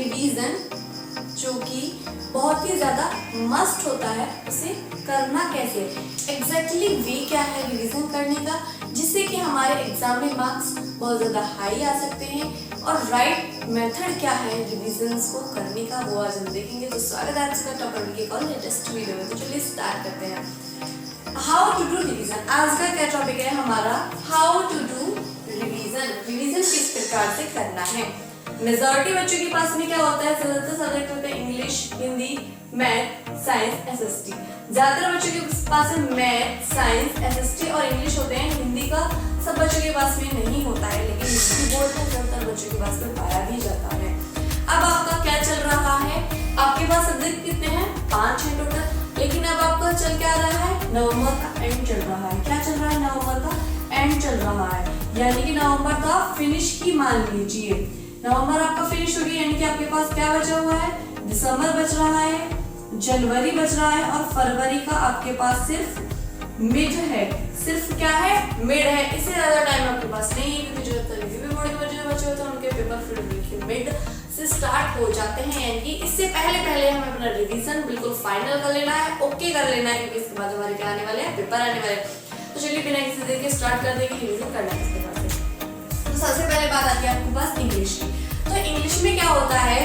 Revision जो कि बहुत ही ज़्यादा मस्ट होता है, उसे करना कैसे, एग्जैक्टली वे क्या है रिवीजन करने का, जिससे कि हमारे एग्जाम में मार्क्स बहुत ज़्यादा हाई आ सकते हैं, और राइट मेथड क्या है रिविजन्स को करने का, वो आज हम देखेंगे। तो स्वागत है आपका टॉप लेवल के कॉल लेटेस्ट वीडियो में। तो चलिए स्टार्ट करते हैं। How to do revision. आज का क्या टॉपिक है हमारा, how to do revision. Revision किस प्रकार से करना है। मेजॉरिटी बच्चों के पास में क्या होता है, ज्यादातर सब्जेक्ट होते हैं English, Hindi, math, science, SST. ज्यादातर बच्चों के पास में मैथ, साइंस, एसएसटी और इंग्लिश होते हैं। हिंदी का सब बच्चों के पास में नहीं होता है, लेकिन हिंदी बोर्ड में ज्यादातर बच्चों के पास में पाया भी जाता है। अब आपका क्या चल रहा है, आपके पास सब्जेक्ट कितने हैं, 5 हैं टोटल, लेकिन अब आपका चल क्या रहा है, नवंबर का एंड चल रहा है। क्या चल रहा है, नवंबर का एंड चल रहा है, यानी कि नवंबर का फिनिश की मान लीजिए। नवंबर आपका फिनिश हो गया, यानी कि आपके पास क्या बचा हुआ है, दिसंबर बच रहा है, जनवरी बच रहा है, और फरवरी का आपके पास सिर्फ मिड है। सिर्फ क्या है, मिड है। इससे ज्यादा टाइम आपके पास नहीं है, क्योंकि जो रिव्यू बोर्ड के बच्चे होते हैं उनके पेपर फिर मिड से स्टार्ट हो जाते हैं, यानी कि इससे पहले हमें अपना रिवीजन बिल्कुल फाइनल कर लेना है, ओके कर लेना है, क्योंकि इसके बाद हमारे क्या आने वाले हैं, पेपर आने वाले हैं। तो चलिए बिना किसी देर के स्टार्ट कर दें कि रिवीजन करना किस प्रकार से। तो सबसे पहले बात आती है आपके पास इंग्लिश की। तो इंग्लिश में क्या होता है,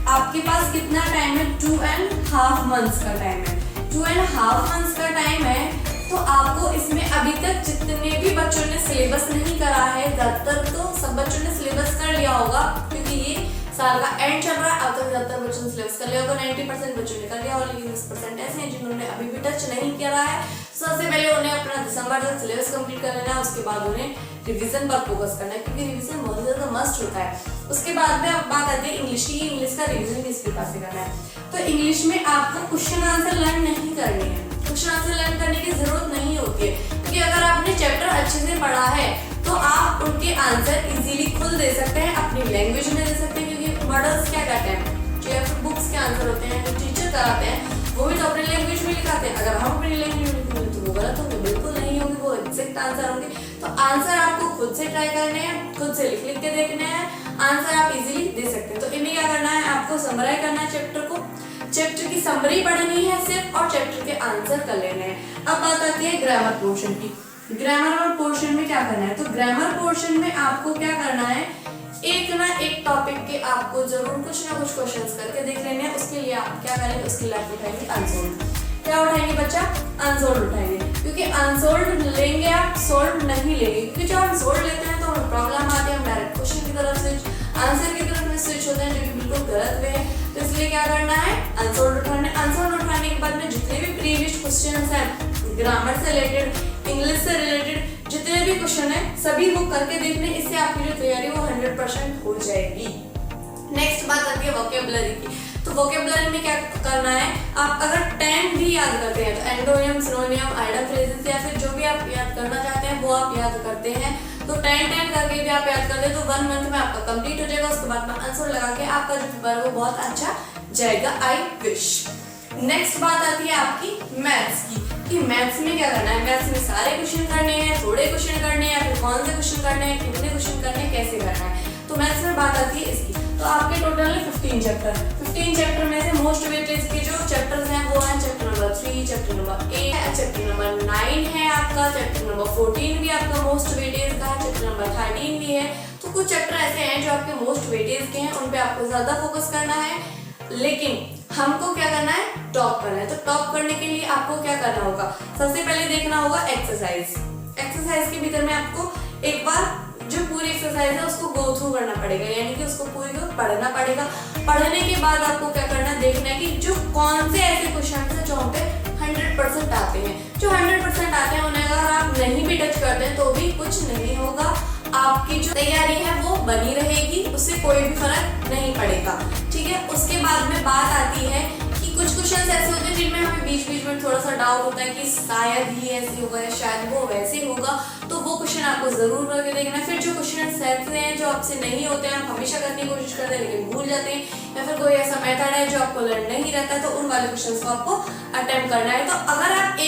आपके पास कितना टाइम है, 2.5 मंथ्स का टाइम है। 2.5 मंथ्स का टाइम है, तो आपको इसमें अभी तक जितने भी बच्चों ने सिलेबस नहीं करा है, ज्यादातर तो सब बच्चों ने सिलेबस कर लिया होगा, क्योंकि ये साल का एंड चल रहा है। अब तक ज्यादातर बच्चों ने सिलेबस कर लिया होगा, 90% बच्चों ने कर लिया होगा, लेकिन 10% ऐसे हैं जिन्होंने अभी भी टच नहीं किया है। सबसे पहले उन्हें अपना दिसंबर तक सिलेबस कंप्लीट कर लेना है, उसके बाद उन्हें रिवीजन पर फोकस करना है, क्योंकि रिवीजन बहुत ज्यादा मस्ट होता है। उसके बाद में अब बात आती है इंग्लिश की। इंग्लिश का रिवीजन किस प्रकार से करना है। तो इंग्लिश में आपको क्वेश्चन आंसर लर्न नहीं करने हैं। क्वेश्चन आंसर लर्न करने की जरूरत नहीं होती है, क्योंकि अगर आपने चैप्टर अच्छे से पढ़ा है तो आप उनके आंसर इजीली खुद दे सकते हैं, अपनी लैंग्वेज में दे सकते हैं। क्योंकि मॉडल्स क्या करते हैं, जो या फिर बुक्स के आंसर होते हैं, जो टीचर कराते हैं, वो भी तो अपनी लैंग्वेज में लिखाते हैं। अगर हम अपनी लैंग्वेज में लिखेंगे तो वो गलत होंगे, बिल्कुल नहीं होंगे, वो एग्जैक्ट आंसर होंगे। तो आंसर आपको खुद से ट्राई करने हैं, खुद से लिख के देखने हैं, आंसर आप इजीली दे सकते हैं। तो इन्हें क्या करना है, आपको समराइज करना है चैप्टर को, चैप्टर की समरी पढ़नी है सिर्फ, और चैप्टर के आंसर कर लेने हैं। अब बात आती है ग्रामर पोर्शन की। ग्रामर और पोर्शन में क्या करना है, तो ग्रामर पोर्शन में आपको क्या करना है, एक ना एक टॉपिक के आपको जरूर कुछ ना कुछ क्वेश्चंस करके देख लेने हैं। उसके लिए आप क्या करेंगे, उसके लिए आप उठाएंगे अनसोल्ड। क्या उठाएंगे बच्चा, अनसोल्ड उठाएंगे, क्योंकि अनसोल्ड लेंगे आप, सोल्व नहीं लेंगे, क्योंकि जब हम सोल्व लेते हैं तो हमें प्रॉब्लम आती है, हम डायरेक्ट क्वेश्चन की तरफ स्विच, आंसर की तरफ में स्विच होते हैं, जो कि बिल्कुल गलत वे है। तो इसलिए क्या करना है, अनसोल्ड उठाने। अनसोल्ड उठाने के बाद में जितने भी प्रीवियस क्वेश्चंस हैं, ग्रामर से रिलेटेड, इंग्लिश से रिलेटेड जितने भी क्वेश्चन है, सभी वो करके देखने, इससे आपकी जो तैयारी वो 100% हो जाएगी। नेक्स्ट बात आती है वोकेबुलरी की। तो वोकेबुलरी में क्या करना है, आप अगर 10 भी याद करते हैं तो एंटोनिम, सिनोनिम, आइडम, फ्रेजेस या फिर जो भी आप याद करना चाहते हैं वो आप याद करते हैं, तो 10 करके भी आप याद करते हैं तो 1 मंथ में आपका कंप्लीट हो जाएगा। उसके बाद में आंसर लगा के आपका जो पेपर है वो बहुत अच्छा जाएगा, आई विश। नेक्स्ट बात आती है आपकी मैथ्स की, कि मैथ्स में क्या करना है। मैथ्स में सारे क्वेश्चन करने हैं, थोड़े क्वेश्चन करने हैं, या फिर कौन से क्वेश्चन करने हैं, कितने क्वेश्चन करने हैं, कैसे करना है। तो मैथ्स में बात आती है इसकी। तो आपके टोटल है 15 चैप्टर। 15 चैप्टर में से मोस्ट वेटेज के जो चैप्टर्स हैं वो हैं चैप्टर नंबर 3, चैप्टर नंबर 8 है, चैप्टर नंबर 9 है आपका, चैप्टर नंबर 14 भी आपका मोस्ट वेटेज का है, चैप्टर नंबर 13 भी है। तो कुछ चैप्टर ऐसे हैं जो आपके मोस्ट वेटेज के हैं, उन पे आपको ज्यादा फोकस करना है, लेकिन हमको क्या करना है, टॉप करना है। तो टॉप करने के लिए आपको क्या करना होगा, सबसे पहले देखना होगा एक्सरसाइज। एक्सरसाइज के भीतर में आपको एक बार जो पूरी एक्सरसाइज है उसको गो थ्रू करना पड़ेगा, यानी कि उसको पूरी को पढ़ना पड़ेगा। पढ़ने के बाद आपको क्या करना है, देखना है कि जो कौन से ऐसे क्वेश्चन है जो हम पे 100% आते हैं। जो 100% आते हैं उन्हें अगर आप नहीं भी टच करते हैं तो भी कुछ नहीं होगा, आपकी जो तैयारी है वो बनी रहेगी, उससे कोई भी फर्क नहीं पड़ेगा, ठीक है। उसके बाद में बात आती है कि कुछ क्वेश्चंस ऐसे होते हैं जिनमें हमें बीच बीच में थोड़ा सा डाउट होता है कि शायद ही ऐसे होगा या शायद वो वैसे होगा, तो वो क्वेश्चन आपको जरूर करके देखना है। फिर जो क्वेश्चन ऐसे हैं जो आपसे नहीं होते हैं, आप हमेशा करने की कोशिश करते हैं लेकिन भूल जाते हैं, या फिर कोई ऐसा मेथड है जो आपको लर्न नहीं रहता, तो उन वाले क्वेश्चन को आपको अटेम्प्ट करना है। तो अगर आप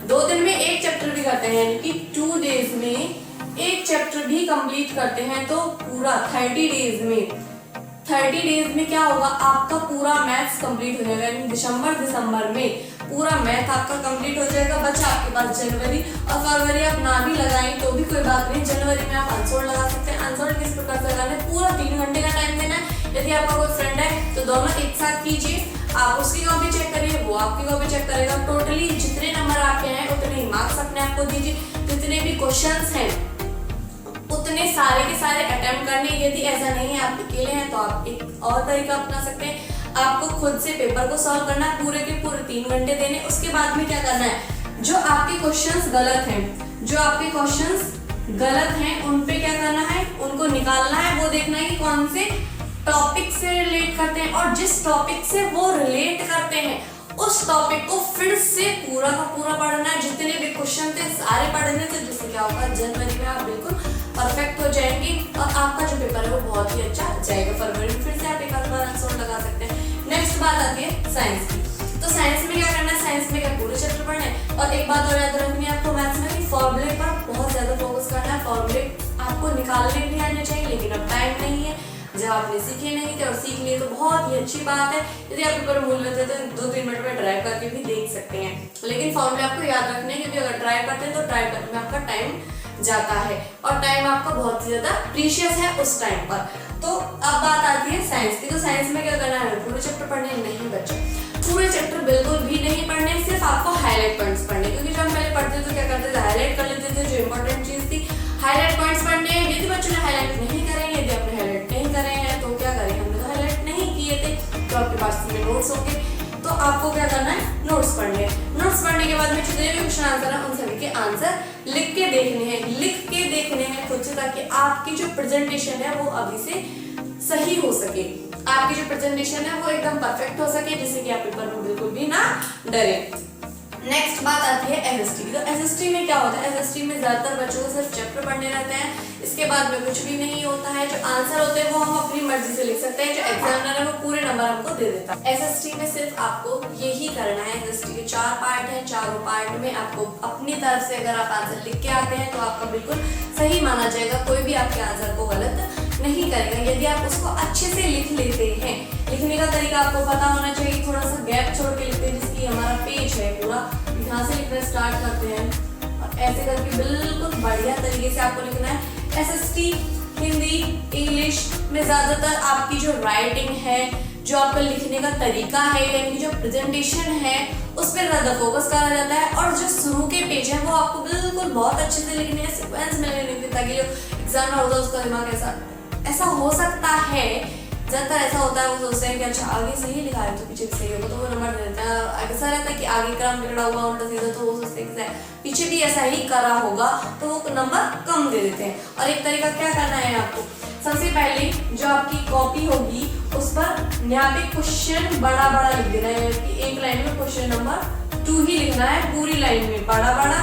2 दिन में एक चैप्टर भी करते हैं, यानी कि 2 डेज में एक चैप्टर भी कंप्लीट करते हैं, तो पूरा 30 डेज में 30 डेज में क्या होगा, आपका पूरा मैथ्स कंप्लीट हो जाएगा। यानी दिसंबर में पूरा मैथ आपका कंप्लीट हो जाएगा। बचा आपके पास जनवरी और फरवरी। आप ना भी लगाएं तो भी कोई बात नहीं, जनवरी में आप आंसर लगा सकते हैं। आंसर किस प्रकार से लगाना है, पूरा 3 घंटे का टाइम देना है। यदि आपका कोई फ्रेंड है तो दोनों एक साथ कीजिए, आप उसकी कॉपी चेक करिए, वो आपकी कॉपी चेक करेगा। टोटली जितने नंबर आपके हैं उतने ही मार्क्स अपने आप को दीजिए। जितने भी क्वेश्चंस हैं उतने सारे के सारे अटेम्प्ट करने। यदि ऐसा नहीं है, आप अकेले हैं, तो आप एक और तरीका अपना सकते हैं। आपको खुद से पेपर को सॉल्व करना है, पूरे के पूरे 3 घंटे देने। उसके बाद में क्या करना है, जो आपके क्वेश्चंस गलत हैं, उन पे क्या करना है, उनको निकालना है। वो देखना है कि कौन से टॉपिक से रिलेट करते हैं, और जिस टॉपिक से वो रिलेट करते हैं उस टॉपिक को फिर से पूरा का पूरा पढ़ना है। जितने भी क्वेश्चन थे सारे पढ़ने थे, जिससे क्या होगा, जनवरी में आप बिल्कुल परफेक्ट हो जाएंगे और आपका जो पेपर है वो बहुत ही अच्छा जाएगा। फरवरी में फिर से आप एक आध बार आंसर लगा सकते हैं। नेक्स्ट बात आती है साइंस की। तो साइंस में क्या करना है, साइंस में क्या पूरे चैप्टर पढ़ना है। और एक बात और याद रखनी है आपको मैथ्स में कि फॉर्मूले पर बहुत ज्यादा फोकस करना है। फॉर्मूले आपको निकालने भी आने चाहिए, लेकिन अब टाइम नहीं है। जब आपने सीखे नहीं थे और सीख लिए तो बहुत ही अच्छी बात है। यदि आप पेपर भूल लेते तो 2-3 मिनट में ड्राइव करके भी देख सकते हैं, लेकिन फॉर्मूले आपको याद रखने हैं, क्योंकि अगर ड्राइव करते हैं तो ड्राइव करने में आपका टाइम जाता है और टाइम आपका बहुत ही ज्यादा प्रीशियस है उस टाइम पर। तो अब बात आती है साइंस की। तो साइंस में क्या करना है, पूरे चैप्टर पढ़ने नहीं बच्चे, पूरे चैप्टर बिल्कुल भी नहीं पढ़ने, सिर्फ आपको हाईलाइट पॉइंट्स पढ़ने। क्योंकि जब हम पहले पढ़ते तो क्या करते थे, हाईलाइट कर लेते थे जो इंपॉर्टेंट चीज थी, हाईलाइट पॉइंट्स पढ़ने हैं। यदि बच्चों ने हाईलाइट नहीं करे, यदि आपने हाईलाइट नहीं करे हैं तो क्या करें, हमने तो हाईलाइट नहीं किए थे, तो आपके पास सीधे नोट्स होंगे। तो आपको क्या करना है, नोट्स पढ़ने। नोट्स पढ़ने के बाद में जितने भी क्वेश्चन आंसर है उन सभी के आंसर लिख के देखने हैं खुद से, ताकि आपकी जो प्रेजेंटेशन है वो अभी से सही हो सके, आपकी जो प्रेजेंटेशन है वो एकदम परफेक्ट हो सके, जिससे कि आप पेपर में बिल्कुल भी ना डरे। नेक्स्ट बात आती है एसएसटी की। तो एसएसटी में क्या होता है, एसएसटी में ज्यादातर बच्चों को सिर्फ चैप्टर पढ़ने रहते हैं, इसके बाद में कुछ भी नहीं होता है। जो आंसर होते हैं वो हम अपनी मर्जी से लिख सकते हैं, जो एग्जामिनर है वो पूरे नंबर हमको दे देता है। एसएसटी में सिर्फ आपको यही करना है। एसएसटी के 4 पार्ट हैं, चारों पार्ट में आपको अपनी तरफ से अगर आप आंसर लिख के आते हैं तो आपका बिल्कुल सही माना जाएगा, कोई भी आपके आंसर को गलत नहीं करेगा। यदि आप उसको अच्छे से लिख लेते हैं, लिखने का तरीका आपको पता होना चाहिए, थोड़ा सा गैप छोड़ के लिखते हैं, जिसकी हमारा पेज है पूरा, यहाँ से लिखना स्टार्ट करते हैं और ऐसे करके बिल्कुल बढ़िया तरीके से आपको लिखना है। एसएसटी हिंदी इंग्लिश में ज्यादातर आपकी जो राइटिंग है, जो आपका लिखने का तरीका है, यानी कि जो प्रेजेंटेशन है, उस पर ज्यादा फोकस करा जाता है। और जो शुरू के पेज है वो आपको बिल्कुल बहुत अच्छे से लिखने हैं, सीक्वेंस में लिखने, ताकि जो एग्जामिनर होता है उसका दिमाग ऐसा हो सकता है, ज्यादातर ऐसा होता है, वो सोचते हैं कि अच्छा आगे सही लिखा है तो पीछे भी सही होगा, तो वो नंबर दे देते हैं। ऐसा रहता है कि आगे क्रम बिगड़ा हुआ उल्टा सीधा, तो वो सोचते हैं कि पीछे भी ऐसा ही करा होगा, तो वो नंबर कम दे देते हैं। और एक तरीका क्या करना है आपको, सबसे पहले जो आपकी कॉपी होगी उस पर यहाँ पे क्वेश्चन बड़ा बड़ा लिख देना है, कि एक लाइन में क्वेश्चन नंबर 2 ही लिखना है, पूरी लाइन में बड़ा बड़ा,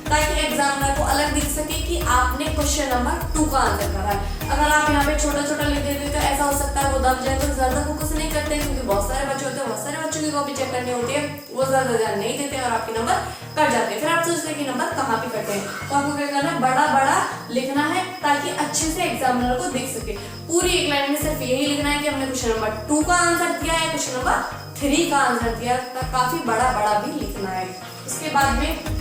ताकि एग्जामिनर को अलग दिख सके कि आपने क्वेश्चन नंबर 2 का आंसर करा है। अगर आप यहाँ पे छोटा छोटा लिख देते तो ऐसा हो सकता है वो दब जाए, तो ज्यादा फोकस नहीं करते हैं, क्योंकि बहुत सारे बच्चे होते हैं, बहुत सारे बच्चों की कॉपी चेक करनी होती है, वो ज्यादा ध्यान नहीं देते और आपके नंबर कट जाते हैं। फिर आप सोचते हैं कि नंबर कहाँ पे कटे हैं, तो आपको क्या करना है, बड़ा बड़ा लिखना है, ताकि अच्छे से एग्जामिनर को दिख सके। पूरी एक लाइन में सिर्फ यही लिखना है कि हमने क्वेश्चन नंबर 2 का आंसर दिया है, क्वेश्चन नंबर 3 का आंसर दिया, काफी बड़ा बड़ा भी लिखना है। उसके बाद में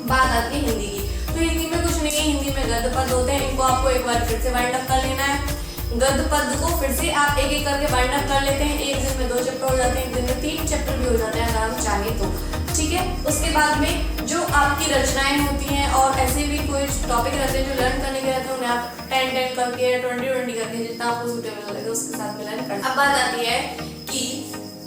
बात आती है हिंदी की। तो हिंदी में कुछ नहीं है, हिंदी में गद्य पद होते हैं, इनको आपको एक बार फिर से वाइंड अप कर लेना है। गद्य पद को फिर से आप एक एक करके वाइंड अप कर लेते हैं, एक दिन में 2 चैप्टर हो जाते हैं, एक दिन में 3 चैप्टर भी हो जाते हैं अगर आप चाहें तो, ठीक है। उसके बाद में जो आपकी रचनाएं होती हैं और ऐसे भी कोई टॉपिक रहते हैं जो लर्न करने के रहते हैं, उन्हें आप 10-10 करके 20-20 करके जितना आपको सूटेबल लगे उसके साथ में लर्न करना। अब बात आती है कि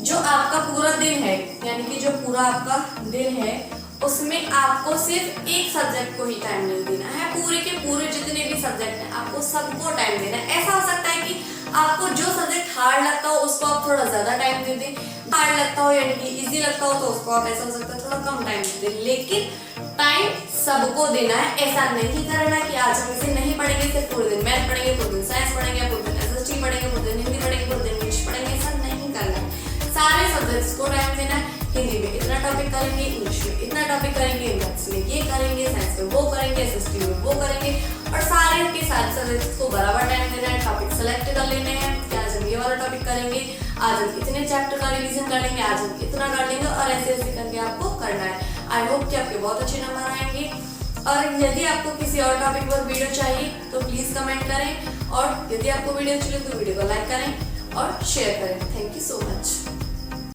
जो आपका पूरा दिन है, यानी कि जो पूरा आपका दिन है उसमें आपको सिर्फ एक सब्जेक्ट को ही टाइम नहीं देना है, पूरे के पूरे जितने भी सब्जेक्ट हैं आपको सबको टाइम देना है। ऐसा हो सकता है कि आपको जो सब्जेक्ट हार्ड लगता हो उसको आप थोड़ा ज्यादा टाइम दे दें, हार्ड लगता हो यानी कि इजी लगता हो तो उसको आप ऐसा हो सकता है थोड़ा कम टाइम दे दें, लेकिन टाइम सबको देना है। ऐसा नहीं करना कि आज हम इसे नहीं पढ़ेंगे, सिर्फ पूरे दिन मैथ पढ़ेंगे, पूरे दिन साइंस पढ़ेंगे, पूरे दिन एसएसटी पढ़ेंगे, पूरे दिन हिंदी पढ़ेंगे, पूरे दिन इंग्लिश पढ़ेंगे, ऐसा नहीं करना है। सारे सब्जेक्ट्स को टाइम देना है। हिंदी में इतना टॉपिक करेंगे, इंग्लिश में इतना टॉपिक करेंगे, मैथ्स में ये करेंगे, साइंस में वो करेंगे, एसएसटी में वो करेंगे, और सारे के सारे सब्जेक्ट्स को बराबर टाइम देना है। टॉपिक सेलेक्ट कर लेने हैं कि आज हम ये वाला आज हम इतने चैप्टर का रिवीजन कर लेंगे, आज हम इतना कर लेंगे, और ऐसे ऐसे करके आपको करना है। आई होप कि आपके बहुत अच्छे नंबर आएंगे। और यदि आपको किसी और टॉपिक पर वीडियो चाहिए तो प्लीज कमेंट करें, और यदि आपको वीडियो अच्छी लगे तो वीडियो को लाइक करें और शेयर करें। Thank you so much.